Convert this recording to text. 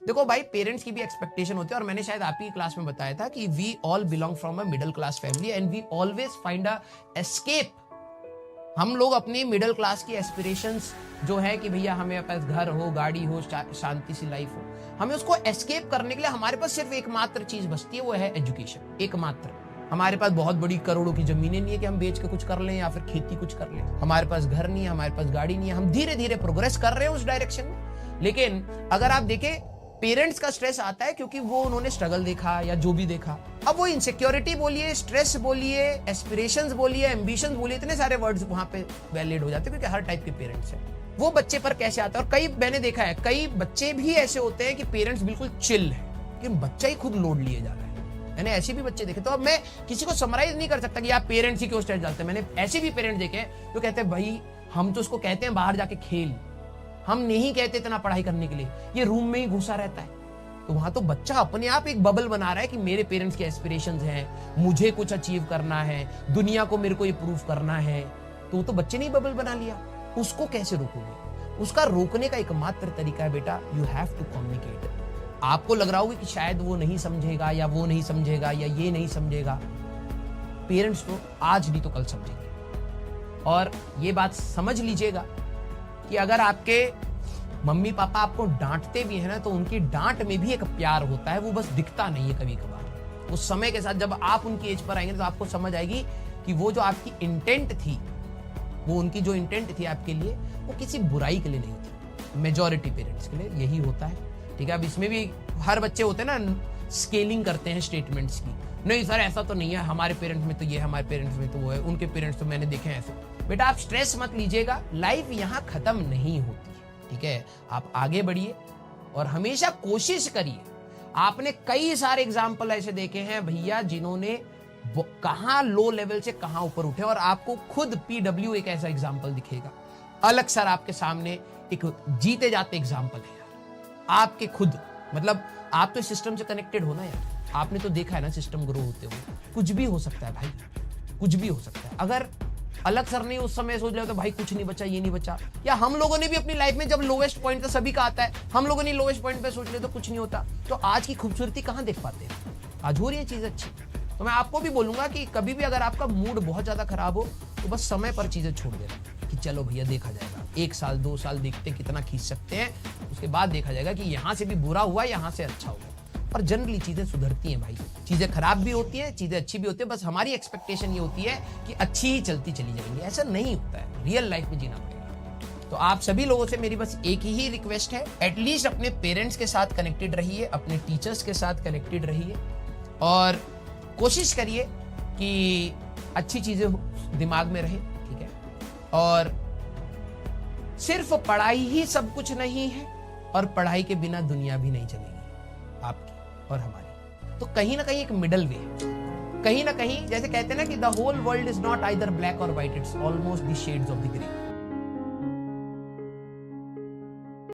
देखो भाई, पेरेंट्स की भी एक्सपेक्टेशन होती है, और मैंने शायद आप ही क्लास में बताया था कि we all belong from a middle class family and we always find a escape. हम लोग अपनी मिडिल क्लास की एस्पिरेशंस जो है कि भैया हमें पास घर हो, गाड़ी हो, शांति सी लाइफ हो, हमें उसको एस्केप करने के लिए हमारे पास सिर्फ एकमात्र चीज बचती है, वो है एजुकेशन। एकमात्र। हमारे पास बहुत बड़ी करोड़ों की जमीनें नहीं है कि हम बेच के कुछ कर लें या फिर खेती कुछ कर लें। हमारे पास घर नहीं है, हमारे पास गाड़ी नहीं है। हम धीरे धीरे प्रोग्रेस कर रहे हैं उस डायरेक्शन में। लेकिन अगर आप देखें, पेरेंट्स का स्ट्रेस आता है क्योंकि वो उन्होंने स्ट्रगल देखा या जो भी देखा। अब वो इनसिक्योरिटी बोलिए, स्ट्रेस बोलिए, एस्पिरेशंस बोलिए, एम्बिशंस बोलिए, इतने सारे वर्ड्स वहां पे वैलिड हो जाते हैं क्योंकि हर टाइप के पेरेंट्स हैं। वो बच्चे पर कैसे आता है, और कई मैंने देखा है कई बच्चे भी ऐसे होते हैं कि पेरेंट्स बिल्कुल चिल है लेकिन बच्चा ही खुद लोड लिए जा रहा है। मैंने ऐसे भी बच्चे देखे। तो अब मैं किसी को समराइज नहीं कर सकता कि आप पेरेंट्स ही क्यों स्ट्रेस डालते हैं। मैंने ऐसे भी पेरेंट्स देखे हैं जो कहते हैं भाई हम तो उसको कहते हैं बाहर जाके खेल, हम नहीं कहते इतना पढ़ाई करने के लिए, ये रूम में ही घुसा रहता है। तो वहां तो बच्चा अपने आप एक बबल बना रहा है कि मेरे पेरेंट्स के एस्पिरेशंस हैं, मुझे कुछ अचीव करना है, दुनिया को मेरे को ये प्रूव करना है। तो वो तो बच्चे ने ही बबल बना लिया। उसको कैसे रोकोगे? उसका रोकने का एकमात्र तरीका है बेटा, यू हैव टू कम्युनिकेट। आपको लग रहा होगा कि शायद वो नहीं समझेगा या वो नहीं समझेगा या ये नहीं समझेगा। पेरेंट्स तो आज नहीं तो कल समझेंगे। और ये बात समझ लीजिएगा कि अगर आपके मम्मी पापा आपको डांटते भी है ना, तो उनकी डांट में भी एक प्यार होता है, वो बस दिखता नहीं है कभी कभार। उस समय के साथ जब आप उनकी एज पर आएंगे तो आपको समझ आएगी कि वो जो आपकी इंटेंट थी, वो उनकी जो इंटेंट थी आपके लिए, वो किसी बुराई के लिए नहीं थी। मेजॉरिटी पेरेंट्स के लिए यही होता है। ठीक है, अब इसमें भी हर बच्चे होते हैं ना, स्केलिंग करते हैं स्टेटमेंट्स की। नहीं सर ऐसा तो नहीं है, हमारे पेरेंट्स में तो ये, हमारे पेरेंट्स में तो वो है, उनके पेरेंट्स तो मैंने देखे हैं ऐसे। बेटा आप स्ट्रेस मत लीजिएगा, लाइफ यहाँ खत्म नहीं होती। ठीक है, आप आगे बढ़िए और हमेशा कोशिश करिए। आपने कई सारे एग्जाम्पल ऐसे देखे हैं भैया जिन्होंने कहां लो लेवल से कहां ऊपर उठे, और आपको खुद PW एक ऐसा एग्जाम्पल दिखेगा। अलग सर आपके सामने एक जीते जाते एग्जाम्पल है यार, आपके खुद, मतलब आप तो सिस्टम से कनेक्टेड हो ना यार, आपने तो देखा है ना सिस्टम ग्रो होते हुए। कुछ भी हो सकता है भाई, कुछ भी हो सकता है। अगर अलग सर ने उस समय सोच लिया तो भाई कुछ नहीं बचा, ये नहीं बचा, या हम लोगों ने भी अपनी लाइफ में जब लोवेस्ट पॉइंट तो सभी का आता है, हम लोगों ने लोवेस्ट पॉइंट पे सोच लिया तो कुछ नहीं होता, तो आज की खूबसूरती कहां देख पाते हैं? आज हो रही है चीज अच्छी। तो मैं आपको भी बोलूंगा कि कभी भी अगर आपका मूड बहुत ज्यादा खराब हो तो बस समय पर चीजें छोड़ देना कि चलो भैया देखा जाएगा, 1 साल 2 साल देखते कितना खींच सकते हैं, उसके बाद देखा जाएगा कि यहां से भी बुरा हुआ, यहां से अच्छा हुआ। और जनरली चीजें सुधरती हैं भाई, चीजें खराब भी होती हैं, चीजें अच्छी भी होती है, बस हमारी एक्सपेक्टेशन ये होती है कि अच्छी ही चलती चली जाएंगी। ऐसा नहीं होता है, रियल लाइफ में जीना पड़ेगा। तो आप सभी लोगों से मेरी बस एक ही रिक्वेस्ट है, एटलीस्ट अपने पेरेंट्स के साथ कनेक्टेड रहिए, अपने टीचर्स के साथ कनेक्टेड रहिए, और कोशिश करिए कि अच्छी चीजें दिमाग में रहे। ठीक है, और सिर्फ पढ़ाई ही सब कुछ नहीं है, और पढ़ाई के बिना दुनिया भी नहीं चलेगी आपकी और हमारी। तो कहीं ना कहीं एक मिडल वे है, कहीं ना कहीं जैसे कहते हैं ना कि the whole world is not either black और white, it's almost the shades of the grey.